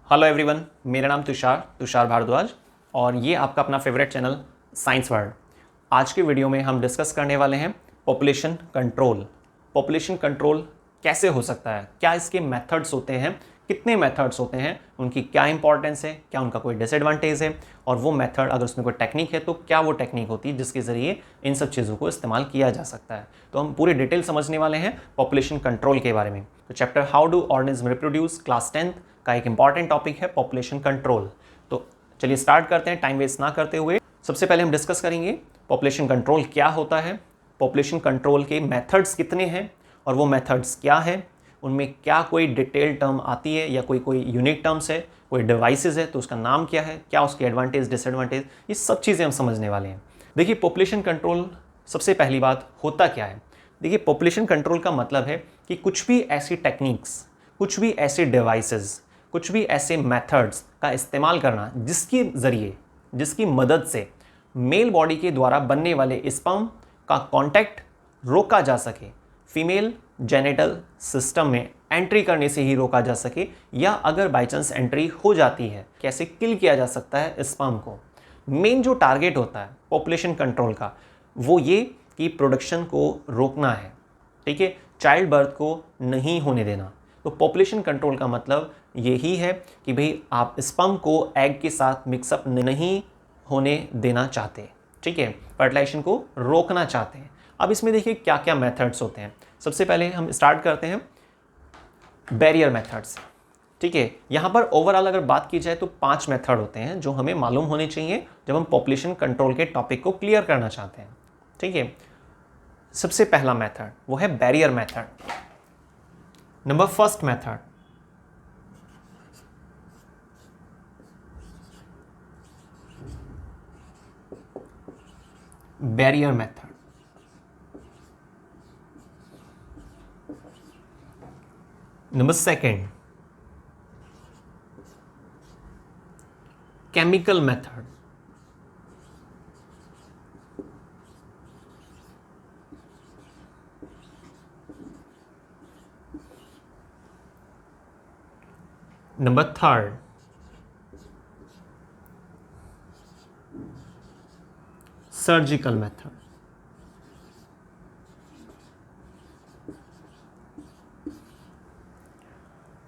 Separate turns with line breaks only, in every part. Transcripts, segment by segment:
Hello everyone, मेरा नाम तुषार भारद्वाज और ये आपका अपना फेवरेट चैनल साइंस वर्ल्ड। आज के वीडियो में हम डिस्कस करने वाले हैं पॉपुलेशन कंट्रोल। पॉपुलेशन कंट्रोल कैसे हो सकता है, क्या इसके मेथड्स होते हैं, कितने मेथड्स होते हैं, उनकी क्या इंपॉर्टेंस है, क्या उनका कोई डिसएडवांटेज है, और वो मेथड अगर उसमें कोई टेक्निक है तो क्या वो टेक्निक होती है जिसके ज़रिए इन सब चीज़ों को इस्तेमाल किया जा सकता है। तो हम पूरी डिटेल समझने वाले हैं पॉपुलेशन कंट्रोल के बारे में। तो chapter how do organism reproduce class 10 का एक इंपॉर्टेंट टॉपिक है पॉपुलेशन कंट्रोल। तो चलिए स्टार्ट करते हैं टाइम वेस्ट ना करते हुए। सबसे पहले हम डिस्कस करेंगे पॉपुलेशन कंट्रोल क्या होता है, पॉपुलेशन कंट्रोल के मेथड्स कितने हैं और वो मेथड्स क्या हैं, उनमें क्या कोई डिटेल टर्म आती है या कोई यूनिक टर्म्स है, कोई डिवाइसेस है तो उसका नाम क्या है, क्या उसके एडवांटेज डिसएडवांटेज, ये सब चीज़ें हम समझने वाले हैं। देखिए पॉपुलेशन कंट्रोल सबसे पहली बात होता क्या है। देखिए पॉपुलेशन कंट्रोल का मतलब है कि कुछ भी ऐसी टेक्निक्स, कुछ भी ऐसे डिवाइसेस, कुछ भी ऐसे मेथड्स का इस्तेमाल करना जिसके ज़रिए, जिसकी मदद से मेल बॉडी के द्वारा बनने वाले स्पर्म का कांटेक्ट रोका जा सके, फीमेल जेनिटल सिस्टम में एंट्री करने से ही रोका जा सके, या अगर बाई चांस एंट्री हो जाती है कैसे किल किया जा सकता है स्पर्म को। मेन जो टारगेट होता है पॉपुलेशन कंट्रोल का वो ये कि प्रोडक्शन को रोकना है, ठीक है, चाइल्ड बर्थ को नहीं होने देना। तो पॉपुलेशन कंट्रोल का मतलब यही है कि भाई आप स्पर्म को एग के साथ मिक्सअप नहीं होने देना चाहते, ठीक है, फर्टिलाइजेशन को रोकना चाहते हैं। अब इसमें देखिए क्या क्या मेथड्स होते हैं। सबसे पहले हम स्टार्ट करते हैं बैरियर मेथड्स, ठीक है। यहाँ पर ओवरऑल अगर बात की जाए तो 5 मेथड होते हैं जो हमें मालूम होने चाहिए जब हम पॉपुलेशन कंट्रोल के टॉपिक को क्लियर करना चाहते हैं, ठीक है। सबसे पहला मेथड वो है barrier method. Number first method barrier method. Number second chemical method. Number third surgical method.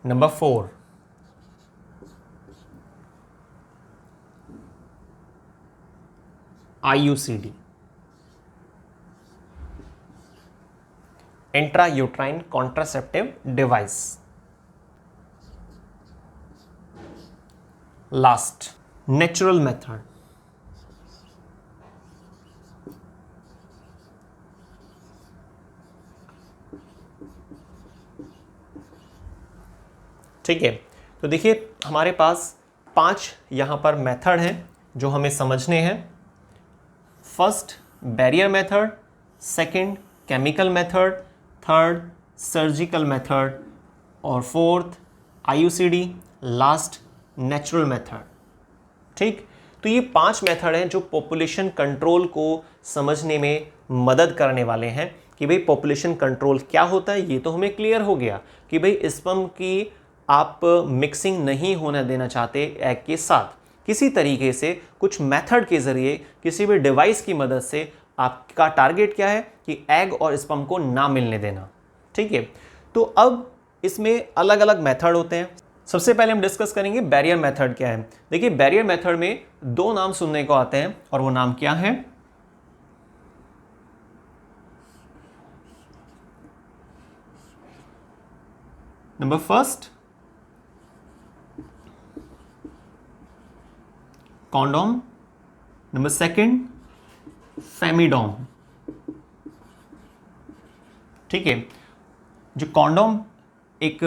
Number 4 IUCD, intrauterine contraceptive device. Last natural method. ठीक है, तो देखिए हमारे पास 5 यहां पर मेथड हैं जो हमें समझने हैं। First barrier method, second chemical method, third surgical method और fourth IUCD, last natural method, ठीक। तो ये 5 मेथड हैं जो पॉपुलेशन कंट्रोल को समझने में मदद करने वाले हैं कि भाई पॉपुलेशन कंट्रोल क्या होता है। ये तो हमें क्लियर हो गया कि भाई स्पर्म की आप मिक्सिंग नहीं होने देना चाहते एग के साथ, किसी तरीके से कुछ मेथड के जरिए, किसी भी डिवाइस की मदद से आपका टारगेट क्या है कि एग और स्पर्म को ना मिलने देना, ठीक है। तो अब इसमें अलग अलग मेथड होते हैं। सबसे पहले हम डिस्कस करेंगे बैरियर मेथड क्या है। देखिए बैरियर मेथड में 2 नाम सुनने को आते हैं और वो नाम क्या है। Number first condom, number second femidom, ठीक है। जो कॉन्डोम एक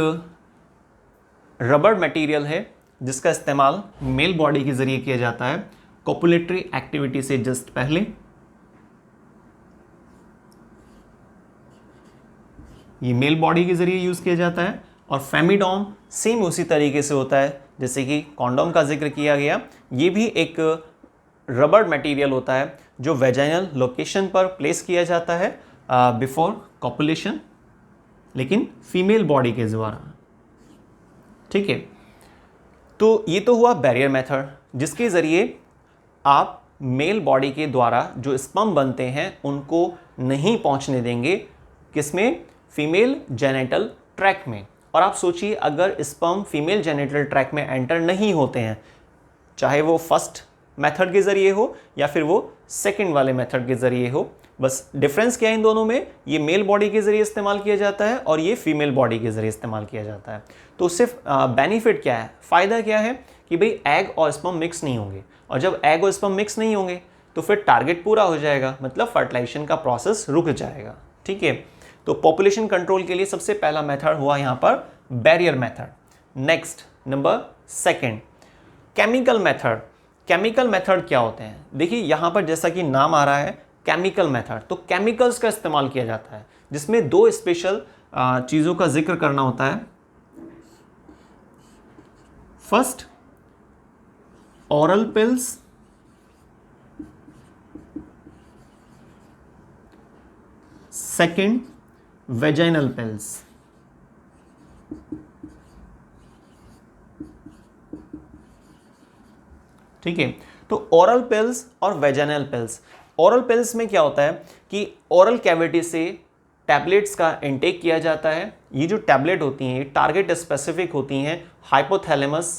रबर मटेरियल है जिसका इस्तेमाल मेल बॉडी के जरिए किया जाता है कोपुलेटरी एक्टिविटी से जस्ट पहले। ये मेल बॉडी के जरिए यूज किया जाता है। और फेमिडोम सेम उसी तरीके से होता है जैसे कि कॉन्डोम का जिक्र किया गया। ये भी एक रबर मटेरियल होता है जो वेजाइनल लोकेशन पर प्लेस किया जाता है बिफोर कॉपुलेशन, लेकिन फीमेल बॉडी के द्वारा, ठीक है। तो ये तो हुआ बैरियर मेथड, जिसके ज़रिए आप मेल बॉडी के द्वारा जो स्पर्म बनते हैं उनको नहीं पहुंचने देंगे, किसमें, फीमेल जेनिटल ट्रैक्ट में। और आप सोचिए अगर स्पर्म फीमेल जेनिटल ट्रैक्ट में एंटर नहीं होते हैं, चाहे वो फर्स्ट मेथड के ज़रिए हो या फिर वो सेकंड वाले मेथड के ज़रिए हो, बस डिफरेंस क्या है इन दोनों में, ये मेल बॉडी के ज़रिए इस्तेमाल किया जाता है और ये फीमेल बॉडी के ज़रिए इस्तेमाल किया जाता है। तो उससे बेनिफिट क्या है, फ़ायदा क्या है कि भाई एग और स्पर्म मिक्स नहीं होंगे, और जब एग और स्पर्म मिक्स नहीं होंगे तो फिर टारगेट पूरा हो जाएगा, मतलब फर्टिलाइजेशन का प्रोसेस रुक जाएगा। ठीक है, तो पॉपुलेशन कंट्रोल के लिए सबसे पहला मेथड हुआ यहाँ पर barrier method. Next number second, chemical method. Chemical method क्या होते हैं, देखिए यहाँ पर जैसा कि नाम आ रहा है केमिकल मेथड, तो केमिकल्स का इस्तेमाल किया जाता है, जिसमें दो स्पेशल चीज़ों का जिक्र करना होता है। First, oral pills, second vaginal pills. ठीक है, तो ओरल पिल्स और वेजाइनल पिल्स। ओरल पिल्स में क्या होता है कि ओरल कैविटी से टैबलेट्स का इंटेक किया जाता है। ये जो टैबलेट होती हैं ये टारगेट स्पेसिफिक होती हैं, हाइपोथैलेमस,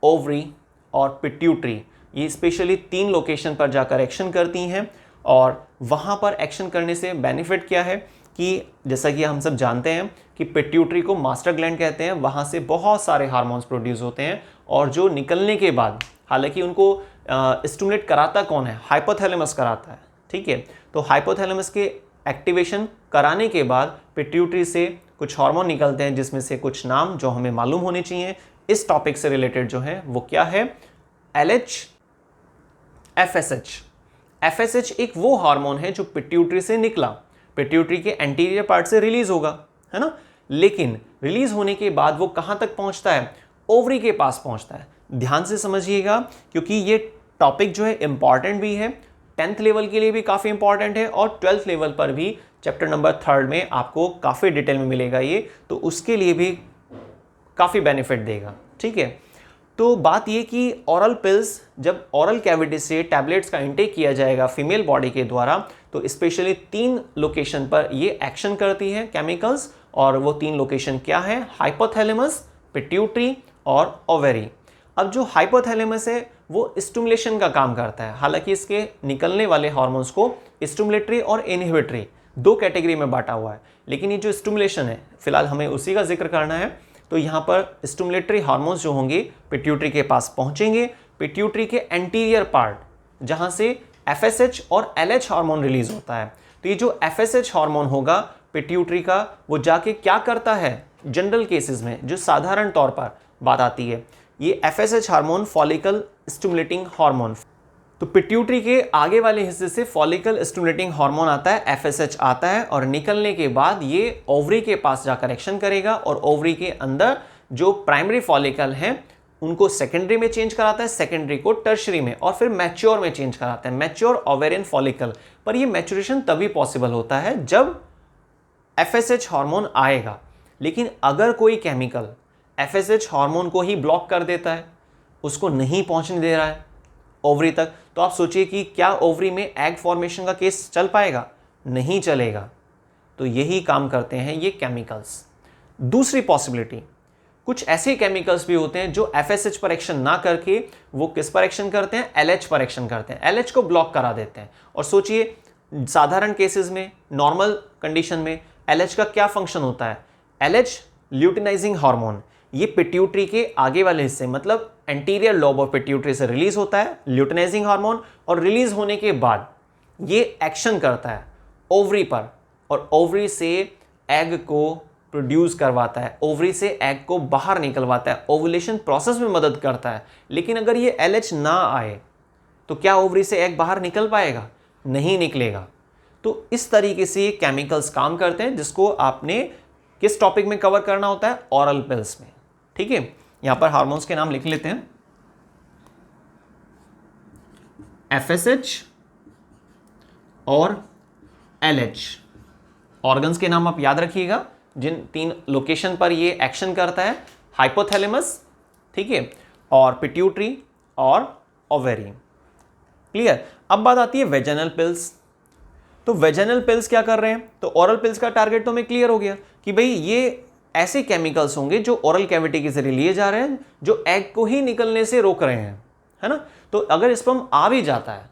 ओवरी और पिट्यूटरी। ये स्पेशली 3 लोकेशन पर जाकर एक्शन करती हैं, और वहाँ पर एक्शन करने से बेनिफिट क्या है कि जैसा कि हम सब जानते हैं कि पिट्यूटरी को मास्टर ग्लैंड कहते हैं, वहाँ से बहुत सारे हार्मोन्स प्रोड्यूस होते हैं, और जो निकलने के बाद, हालांकि उनको स्टिमुलेट कराता कौन है, हाइपोथैलेमस कराता है। ठीक है, तो हाइपोथैलेमस के एक्टिवेशन कराने के बाद पिट्यूटरी से कुछ हार्मोन निकलते हैं, जिसमें से कुछ नाम जो हमें मालूम होने चाहिए इस टॉपिक से रिलेटेड जो है वो क्या है, LH, FSH। FSH एक वो हार्मोन है जो पिट्यूटरी से निकला, पिट्यूटरी के एंटीरियर पार्ट से रिलीज होगा, है ना, लेकिन रिलीज होने के बाद वो कहां तक पहुंचता है, ओवरी के पास पहुंचता है। ध्यान से समझिएगा, क्योंकि ये टॉपिक जो है इंपॉर्टेंट भी है, 10th लेवल के लिए भी काफ़ी इंपॉर्टेंट है, और 12th लेवल पर भी चैप्टर नंबर 3 में आपको काफ़ी डिटेल में मिलेगा ये, तो उसके लिए भी काफ़ी बेनिफिट देगा। ठीक है, तो बात ये कि ओरल पिल्स, जब ओरल कैविटी से टैबलेट्स का इंटेक किया जाएगा फीमेल बॉडी के द्वारा, तो स्पेशली 3 लोकेशन पर ये एक्शन करती है केमिकल्स, और वो 3 लोकेशन क्या है, हाइपोथैलेमस, पिट्यूटरी और ओवेरी। अब जो हाइपोथैलेमस है वो स्टिमुलेशन का काम करता है, हालांकि इसके निकलने वाले हार्मोन्स को स्टिमुलेटरी और इनहिबिटरी 2 कैटेगरी में बांटा हुआ है, लेकिन ये जो स्टिमुलेशन है फिलहाल हमें उसी का जिक्र करना है। तो यहाँ पर स्टिमुलेटरी हार्मोन्स जो होंगे पिट्यूटरी के पास पहुंचेंगे, पिट्यूटरी के एंटीरियर पार्ट जहाँ से FSH और LH हार्मोन रिलीज होता है। तो ये जो FSH हार्मोन होगा पिट्यूटरी का, वो जाके क्या करता है, जनरल केसेस में जो साधारण तौर पर बात आती है, ये FSH hormone follicle stimulating hormone, तो पिट्यूटरी के आगे वाले हिस्से से फॉलिकल स्टिमुलेटिंग हार्मोन आता है, FSH आता है, और निकलने के बाद ये ओवरी के पास जाकर एक्शन करेगा, और ओवरी के अंदर जो प्राइमरी फॉलिकल हैं उनको सेकेंडरी में चेंज कराता है, सेकेंडरी को टर्शरी में, और फिर मैच्योर में चेंज कराता है, मैच्योर ओवेरियन फॉलिकल। पर ये मैच्योरेशन तभी पॉसिबल होता है जब FSH हार्मोन आएगा। लेकिन अगर कोई केमिकल FSH हार्मोन को ही ब्लॉक कर देता है, उसको नहीं पहुंचने दे रहा है ओवरी तक, तो आप सोचिए कि क्या ओवरी में एग फॉर्मेशन का केस चल पाएगा, नहीं चलेगा। तो यही काम करते हैं ये केमिकल्स। दूसरी पॉसिबिलिटी, कुछ ऐसे केमिकल्स भी होते हैं जो FSH पर एक्शन ना करके वो किस पर एक्शन करते हैं, LH पर एक्शन करते हैं, LH को ब्लॉक करा देते हैं। और सोचिए साधारण केसेस में, नॉर्मल कंडीशन में LH का क्या फंक्शन होता है, LH ल्यूटिनाइजिंग हार्मोन, ये पिट्यूटरी के आगे वाले हिस्से मतलब एंटीरियर लोब ऑफ पिट्यूटरी से रिलीज होता है ल्यूटिनाइजिंग हार्मोन, और रिलीज होने के बाद ये एक्शन करता है ओवरी पर, और ओवरी से एग को प्रोड्यूस करवाता है, ओवरी से एग को बाहर निकलवाता है, ओवुलेशन प्रोसेस में मदद करता है। लेकिन अगर ये LH ना आए तो क्या ओवरी से एग बाहर निकल पाएगा, नहीं निकलेगा। तो इस तरीके से ये केमिकल्स काम करते हैं, जिसको आपने किस टॉपिक में कवर करना होता है, ओरल पिल्स में। ठीक है, यहां पर हार्मोन्स के नाम लिख लेते हैं, FSH और LH। ऑर्गन्स के नाम आप याद रखिएगा, जिन 3 लोकेशन पर ये एक्शन करता है, हाइपोथैलेमस, ठीक है, और पिट्यूटरी और ओवेरी। क्लियर। अब बात आती है वेजाइनल पिल्स। तो वेजाइनल पिल्स क्या कर रहे हैं? तो ओरल पिल्स का टारगेट तो हमें क्लियर हो गया कि भाई ये ऐसे केमिकल्स होंगे जो ओरल कैविटी के जरिए लिए जा रहे हैं, जो एग को ही निकलने से रोक रहे हैं, है ना। तो अगर स्पर्म आ भी जाता है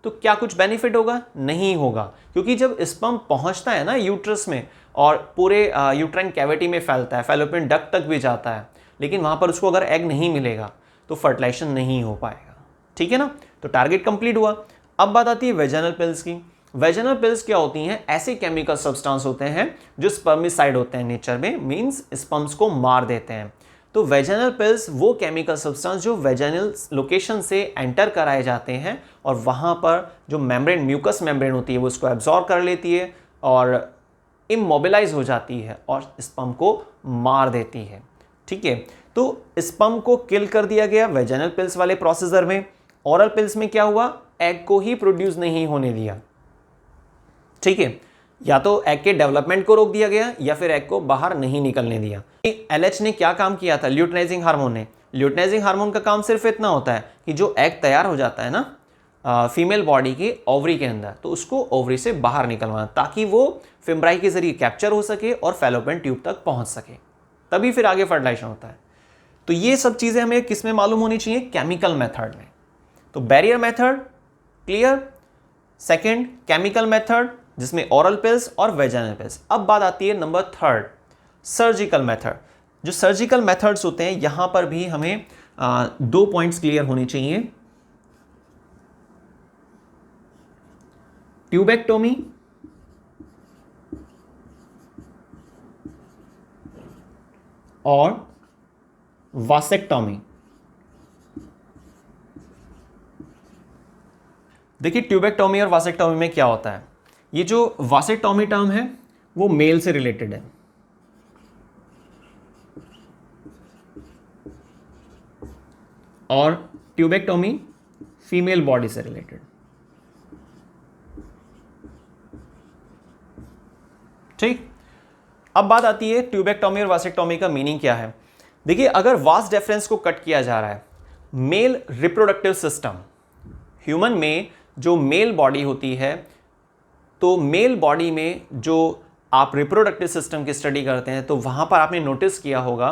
तो क्या कुछ बेनिफिट होगा? नहीं होगा, क्योंकि जब स्पर्म पहुंचता है ना यूट्रस में और पूरे यूट्राइन कैविटी में फैलता है, फैलोपियन डक्ट तक भी जाता है, लेकिन वहां पर उसको अगर एग नहीं मिलेगा तो फर्टिलाइजेशन नहीं हो पाएगा। ठीक है ना। तो टारगेट कंप्लीट हुआ। अब बात आती है वेजाइनल पिल्स की। वेजाइनल पिल्स क्या होती हैं? ऐसे केमिकल सब्सटेंस होते हैं जो स्पर्मिसाइड होते हैं नेचर में, मींस स्पर्म्स को मार देते हैं। तो वेजाइनल पिल्स वो केमिकल सब्सटेंस जो वेजाइनल लोकेशन से एंटर कराए जाते हैं और वहां पर जो मेम्ब्रेन, म्यूकस मेम्ब्रेन होती है, वो उसको एब्जॉर्ब कर लेती है और इमोबिलाइज हो जाती है और स्पर्म को मार देती है। ठीक है। तो स्पर्म को किल कर दिया गया वेजाइनल पिल्स वाले प्रोसीजर में। ओरल पिल्स में क्या हुआ? एग को ही प्रोड्यूस नहीं होने दिया। ठीक है। या तो एग के डेवलपमेंट को रोक दिया गया या फिर एग को बाहर नहीं निकलने दिया। एलएच ने क्या काम किया था? ल्यूटिनाइजिंग हार्मोन ने। ल्यूटिनाइजिंग हार्मोन का काम सिर्फ इतना होता है कि जो एग तैयार हो जाता है ना फीमेल बॉडी की ओवरी के अंदर, तो उसको ओवरी से बाहर निकलवाना ताकि वो फिम्ब्राई के जरिए कैप्चर हो सके और फैलोपियन ट्यूब तक पहुंच सके, तभी फिर आगे फर्टिलाइजेशन होता है। तो ये सब चीजें हमें किस में मालूम होनी चाहिए? केमिकल मेथड में। तो barrier method clear. Second chemical method जिसमें ओरल पिल्स और वेजाइनल पिल्स। अब बात आती है नंबर थर्ड, सर्जिकल मेथड। जो सर्जिकल मेथड्स होते हैं यहां पर भी हमें 2 पॉइंट्स क्लियर होने चाहिए। ट्यूबेक्टोमी और वासेक्टोमी। देखिए ट्यूबेक्टोमी और वासेक्टोमी में क्या होता है? ये जो वासेक्टोमी टर्म है वो मेल से रिलेटेड है और ट्यूबेक्टोमी फीमेल बॉडी से रिलेटेड। ठीक। अब बात आती है ट्यूबेक्टोमी और वासेक्टोमी का मीनिंग क्या है। देखिए अगर वास डेफरेंस को कट किया जा रहा है, मेल रिप्रोडक्टिव सिस्टम, ह्यूमन में जो मेल बॉडी होती है, तो मेल बॉडी में जो आप रिप्रोडक्टिव सिस्टम की स्टडी करते हैं तो वहां पर आपने नोटिस किया होगा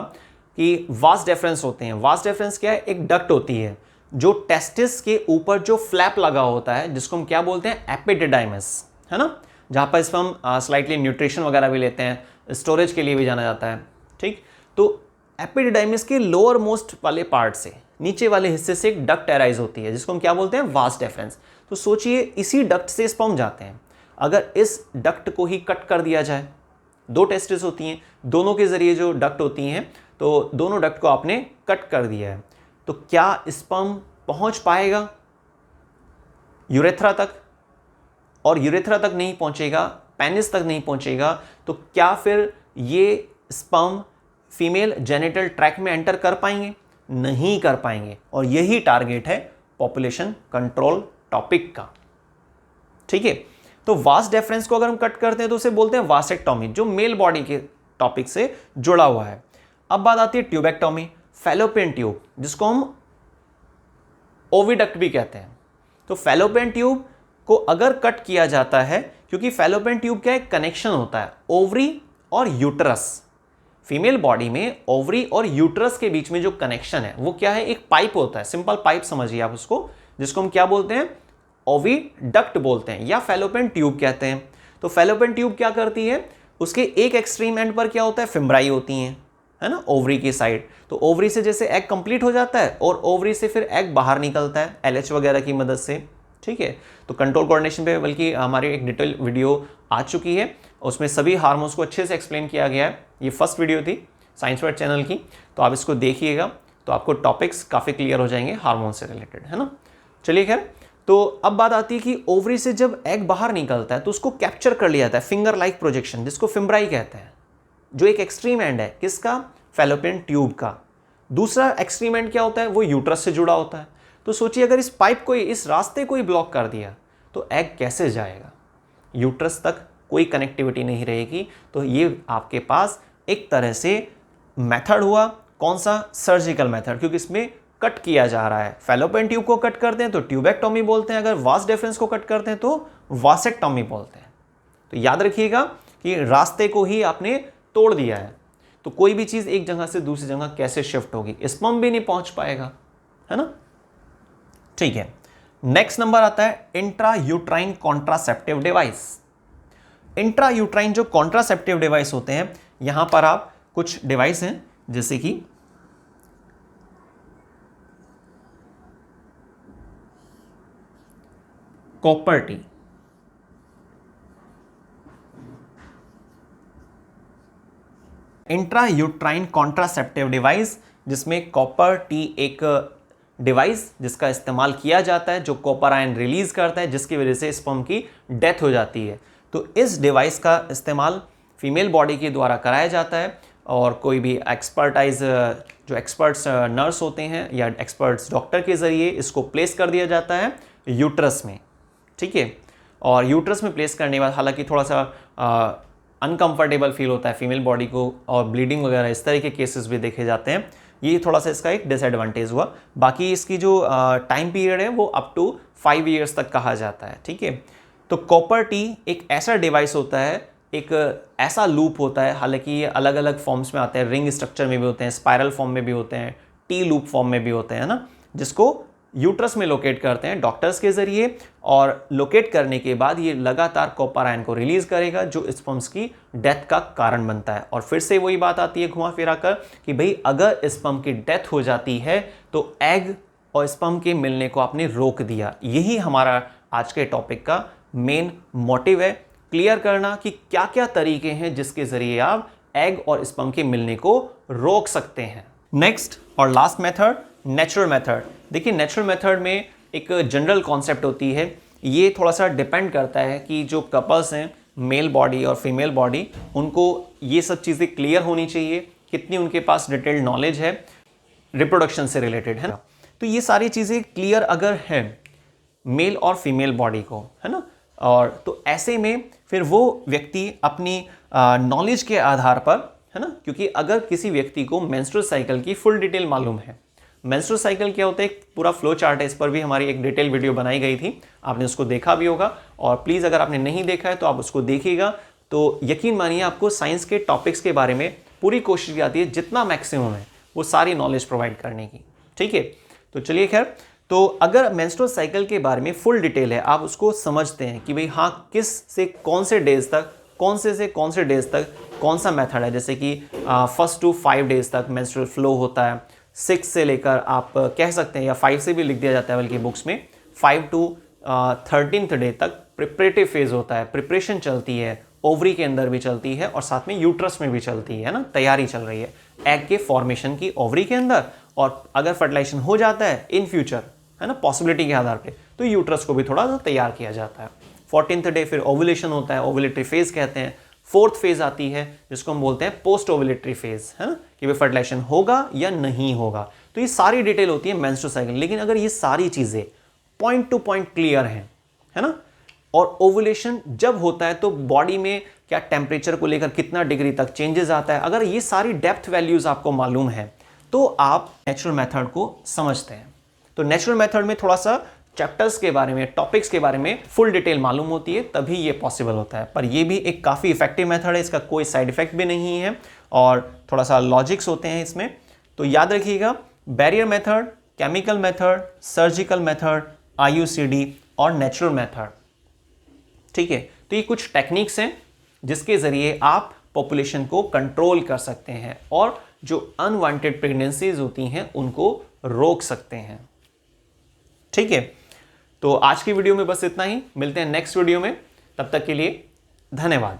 कि वास डेफरेंस होते हैं। वास डेफरेंस क्या है? एक डक्ट होती है जो टेस्टिस के ऊपर जो फ्लैप लगा होता है, जिसको हम क्या बोलते हैं? एपिडिडाइमस, है ना, जहां पर इसमें हम स्लाइटली न्यूट्रिशन वगैरह भी लेते हैं, स्टोरेज के लिए भी जाना जाता है। ठीक। तो एपिडिडाइमस के लोअर मोस्ट वाले पार्ट से, नीचे वाले हिस्से से एक डक्ट एराइज होती है जिसको हम क्या बोलते हैं? Vas deferens. तो सोचिए इसी डक्ट से स्पर्म जाते हैं। अगर इस डक्ट को ही कट कर दिया जाए, 2 टेस्टिस होती हैं, दोनों के जरिए जो डक्ट होती हैं, तो दोनों डक्ट को आपने कट कर दिया है, तो क्या स्पर्म पहुंच पाएगा यूरेथ्रा तक? और यूरेथ्रा तक नहीं पहुंचेगा, पेनिस तक नहीं पहुंचेगा, तो क्या फिर ये स्पर्म फीमेल जेनिटल ट्रैक्ट में एंटर कर पाएंगे? नहीं कर पाएंगे। और यही टारगेट है पॉपुलेशन कंट्रोल टॉपिक का। ठीक है। तो वास डेफरेंस को अगर हम कट करते हैं तो उसे बोलते हैं वासेक्टोमी, जो मेल बॉडी के टॉपिक से जुड़ा हुआ है। अब बात आती है ट्यूबेक्टोमी, फैलोपियन ट्यूब, जिसको हम ओविडक्ट भी कहते हैं। तो फैलोपियन ट्यूब को अगर कट किया जाता है, क्योंकि फैलोपियन ट्यूब क्या एक कनेक्शन होता है ओवरी और यूट्रस, फीमेल बॉडी में ओवरी और यूट्रस के बीच में जो कनेक्शन है वो क्या है? एक पाइप होता है, सिंपल पाइप समझिए आप उसको, जिसको हम क्या बोलते हैं? ओविडक्ट बोलते हैं या फैलोपियन ट्यूब कहते हैं। तो फैलोपियन ट्यूब क्या करती है? उसके एक एक्सट्रीम एंड पर क्या होता है? फिम्ब्राई होती हैं, है ना, ओवरी की साइड। तो ओवरी से जैसे एग कंप्लीट हो जाता है और ओवरी से फिर एग बाहर निकलता है एलएच वगैरह की मदद से। ठीक है। तो कंट्रोल कोऑर्डिनेशन पे बल्कि हमारी एक डिटेल वीडियो आ चुकी है, उसमें सभी हार्मोन्स को अच्छे से एक्सप्लेन किया गया है। ये फर्स्ट वीडियो थी साइंस वर्ड चैनल की, तो आप इसको देखिएगा तो आपको टॉपिक्स काफ़ी क्लियर हो जाएंगे हार्मोन से रिलेटेड, है ना। चलिए खैर, तो अब बात आती है कि ओवरी से जब एग बाहर निकलता है तो उसको कैप्चर कर लिया जाता है, फिंगर लाइक प्रोजेक्शन, जिसको फिम्ब्राई कहते हैं, जो एक एक्सट्रीम एंड है किसका? फैलोपियन ट्यूब का। दूसरा एक्सट्रीम एंड क्या होता है? वो यूट्रस से जुड़ा होता है। तो सोचिए अगर इस पाइप को, इस रास्ते को ही ब्लॉक कर दिया तो एग कैसे जाएगा? यूट्रस तक कोई कनेक्टिविटी नहीं रहेगी। तो ये आपके पास एक तरह से मेथड हुआ, कौन सा? सर्जिकल मेथड, क्योंकि इसमें कट किया जा रहा है। फैलोपियन ट्यूब को कट करते हैं तो ट्यूबेक्टोमी बोलते हैं, अगर वास डिफरेंस को कट करते हैं तो वासेक्टोमी बोलते हैं। तो याद रखिएगा कि रास्ते को ही आपने तोड़ दिया है, तो कोई भी चीज एक जगह से दूसरी जगह कैसे शिफ्ट होगी, स्पर्म भी नहीं पहुंच पाएगा, है ना। ठीक है, नेक्स्ट नंबर आता है intra uterine contraceptive device. Intra uterine जो कॉन्ट्रासेप्टिव डिवाइस होते हैं, यहां पर आप कुछ डिवाइस हैं जैसे कि copper T, intra uterine contraceptive device, जिसमें कॉपर टी एक डिवाइस जिसका इस्तेमाल किया जाता है, जो कॉपर आयन रिलीज करता है, जिसकी वजह से स्पर्म की डेथ हो जाती है। तो इस डिवाइस का इस्तेमाल फीमेल बॉडी के द्वारा कराया जाता है, और कोई भी जो एक्सपर्ट्स नर्स होते हैं या एक्सपर्ट्स डॉक्टर के ज़रिए इसको प्लेस कर दिया जाता है यूट्रस में। ठीक है, और यूट्रस में प्लेस करने के बाद हालांकि थोड़ा सा अनकंफर्टेबल फील होता है फीमेल बॉडी को, और ब्लीडिंग वगैरह इस तरह के केसेस भी देखे जाते हैं। ये थोड़ा सा इसका एक डिसएडवांटेज हुआ। बाकी इसकी जो टाइम पीरियड है वो अप टू 5 ईयर्स तक कहा जाता है। ठीक है, तो कॉपर टी एक ऐसा डिवाइस होता है, एक ऐसा लूप होता है, हालांकि ये अलग अलग फॉर्म्स में आते हैं, रिंग स्ट्रक्चर में भी होते हैं, स्पाइरल फॉर्म में भी होते हैं, टी लूप फॉर्म में भी होते हैं ना, जिसको यूट्रस में लोकेट करते हैं डॉक्टर्स के जरिए, और लोकेट करने के बाद ये लगातार कॉपर आयन को रिलीज करेगा जो स्पर्म्स की डेथ का कारण बनता है। और फिर से वही बात आती है घुमा फिरा कर कि भाई अगर स्पर्म की डेथ हो जाती है तो एग और स्पर्म के मिलने को आपने रोक दिया। यही हमारा आज के टॉपिक का मेन मोटिव है, क्लियर करना कि क्या क्या तरीके हैं जिसके जरिए आप एग और स्पर्म के मिलने को रोक सकते हैं। नेक्स्ट और लास्ट मेथड, नेचुरल मेथड। देखिए, नेचुरल मेथड में एक जनरल कॉन्सेप्ट होती है, ये थोड़ा सा डिपेंड करता है कि जो कपल्स हैं, मेल बॉडी और फीमेल बॉडी, उनको ये सब चीज़ें क्लियर होनी चाहिए, कितनी उनके पास डिटेल्ड नॉलेज है रिप्रोडक्शन से रिलेटेड, है ना। तो ये सारी चीज़ें क्लियर अगर है मेल और फीमेल बॉडी को, है ना, और तो ऐसे में फिर वो व्यक्ति अपनी नॉलेज के आधार पर, है ना, क्योंकि अगर किसी व्यक्ति को मेंस्ट्रुअल साइकिल की फुल डिटेल मालूम है, मेंस्ट्रुअल साइकिल क्या होता है, एक पूरा फ्लो चार्ट है, इस पर भी हमारी एक डिटेल वीडियो बनाई गई थी, आपने उसको देखा भी होगा, और प्लीज़ अगर आपने नहीं देखा है तो आप उसको देखिएगा। तो यकीन मानिए आपको साइंस के टॉपिक्स के बारे में पूरी कोशिश की जाती है जितना मैक्सिमम है वो सारी नॉलेज प्रोवाइड करने की। ठीक है, तो चलिए खैर, तो अगर मेंस्ट्रुअल साइकिल के बारे में फुल डिटेल है, आप उसको समझते हैं कि भाई हाँ, किस से कौन से डेज तक, कौन से कौन से डेज तक कौन सा मेथड है, जैसे कि 1 to 5 डेज तक मेंस्ट्रुअल फ्लो होता है, 6 से लेकर आप कह सकते हैं, या 5 से भी लिख दिया जाता है बल्कि बुक्स में, 5 to 13th डे तक प्रिपरेटिव फेज होता है, प्रिपरेशन चलती है, ओवरी के अंदर भी चलती है और साथ में यूट्रस में भी चलती है ना, तैयारी चल रही है एग के फॉर्मेशन की ओवरी के अंदर, और अगर फर्टिलाइजेशन हो जाता है इन फ्यूचर, है ना, पॉसिबिलिटी के आधार पे, तो यूट्रस को भी थोड़ा सा तैयार किया जाता है। 14th डे फिर ओवुलेशन होता है, ओवुलेटरी फेज कहते हैं। 4th फेज आती है जिसको हम बोलते हैं पोस्ट ओवुलेटरी फेज, है ना, कि भाई फर्टिलाइजेशन होगा या नहीं होगा। तो ये सारी डिटेल होती है मेंस्ट्रुअल साइकिल। लेकिन अगर ये सारी चीजें पॉइंट टू पॉइंट क्लियर हैं, है ना, और ओवुलेशन जब होता है तो बॉडी में क्या टेम्परेचर को लेकर कितना डिग्री तक चेंजेस आता है, अगर ये सारी डेप्थ वैल्यूज आपको मालूम है तो आप नेचुरल मेथड को समझते हैं। तो नेचुरल मेथड में थोड़ा सा चैप्टर्स के बारे में, टॉपिक्स के बारे में फुल डिटेल मालूम होती है, तभी ये पॉसिबल होता है। पर ये भी एक काफ़ी इफेक्टिव मेथड है, इसका कोई साइड इफेक्ट भी नहीं है, और थोड़ा सा लॉजिक्स होते हैं इसमें। तो याद रखिएगा, barrier method, chemical method, surgical method, IUCD और नेचुरल मेथड। ठीक है, तो ये कुछ टेक्निक्स हैं जिसके जरिए आप पॉपुलेशन को कंट्रोल कर सकते हैं और जो अनवांटेड प्रेगनेंसीज होती हैं उनको रोक सकते हैं। ठीक है, तो आज की वीडियो में बस इतना ही, मिलते हैं नेक्स्ट वीडियो में, तब तक के लिए धन्यवाद।